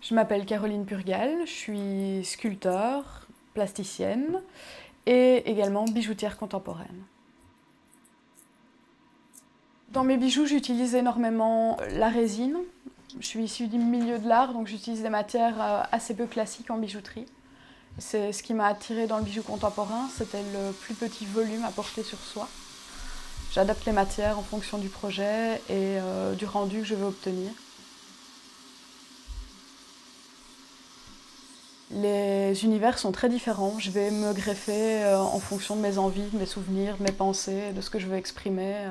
Je m'appelle Caroline Purgal, je suis sculpteur, plasticienne et également bijoutière contemporaine. Dans mes bijoux, j'utilise énormément la résine. Je suis issue du milieu de l'art, donc j'utilise des matières assez peu classiques en bijouterie. C'est ce qui m'a attirée dans le bijou contemporain, c'était le plus petit volume à porter sur soi. J'adapte les matières en fonction du projet et du rendu que je veux obtenir. Les univers sont très différents. Je vais me greffer en fonction de mes envies, de mes souvenirs, de mes pensées, de ce que je veux exprimer.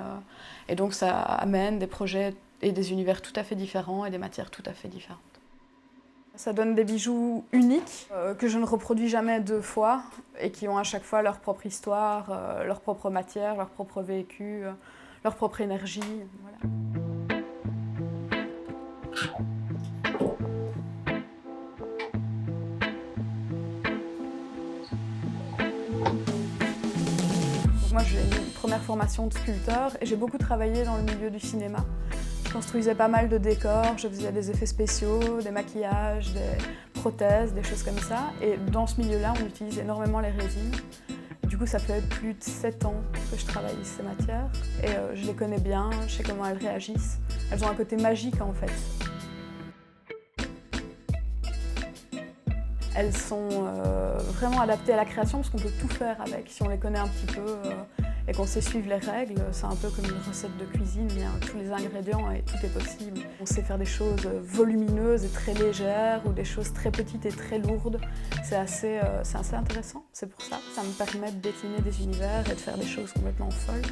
Et donc ça amène des projets et des univers tout à fait différents et des matières tout à fait différentes. Ça donne des bijoux uniques que je ne reproduis jamais deux fois et qui ont à chaque fois leur propre histoire, leur propre matière, leur propre vécu, leur propre énergie. Voilà. Moi, j'ai une première formation de sculpteur et j'ai beaucoup travaillé dans le milieu du cinéma. Je construisais pas mal de décors, je faisais des effets spéciaux, des maquillages, des prothèses, des choses comme ça. Et dans ce milieu-là, on utilise énormément les résines. Du coup, ça fait plus de 7 ans que je travaille ces matières et je les connais bien, je sais comment elles réagissent. Elles ont un côté magique en fait. Elles sont vraiment adaptées à la création parce qu'on peut tout faire avec. Si on les connaît un petit peu et qu'on sait suivre les règles, c'est un peu comme une recette de cuisine, il y a tous les ingrédients et tout est possible. On sait faire des choses volumineuses et très légères ou des choses très petites et très lourdes. C'est assez intéressant, c'est pour ça. Ça me permet de décliner des univers et de faire des choses complètement folles.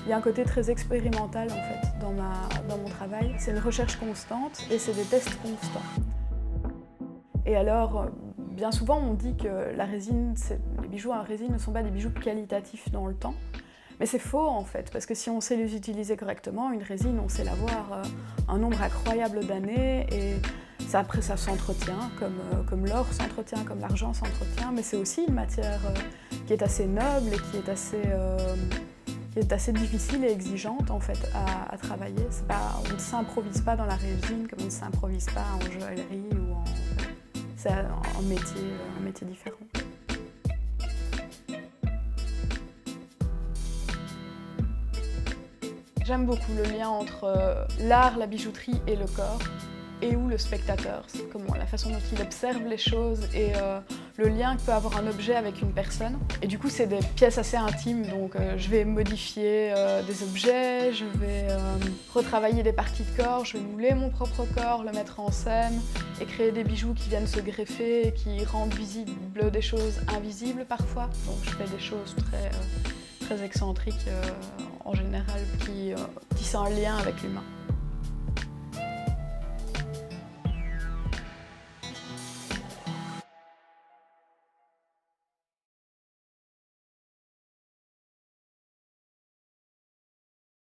Il y a un côté très expérimental en fait dans mon travail. C'est une recherche constante et c'est des tests constants. Et alors, bien souvent on dit que les bijoux en résine ne sont pas des bijoux qualitatifs dans le temps. Mais c'est faux en fait, parce que si on sait les utiliser correctement, une résine, on sait l'avoir un nombre incroyable d'années et après ça s'entretient, comme l'or s'entretient, comme l'argent s'entretient, mais c'est aussi une matière qui est assez noble et qui est assez difficile et exigeante en fait à travailler. On ne s'improvise pas dans la résine comme on ne s'improvise pas en joaillerie ou en... C'est un métier différent. J'aime beaucoup le lien entre l'art, la bijouterie et le corps, et où le spectateur, c'est la façon dont il observe les choses et le lien que peut avoir un objet avec une personne. Et du coup, c'est des pièces assez intimes, donc je vais modifier des objets, je vais retravailler des parties de corps, je vais mouler mon propre corps, le mettre en scène et créer des bijoux qui viennent se greffer et qui rendent visibles des choses invisibles parfois. Donc je fais des choses très excentriques en général qui tissent un lien avec l'humain.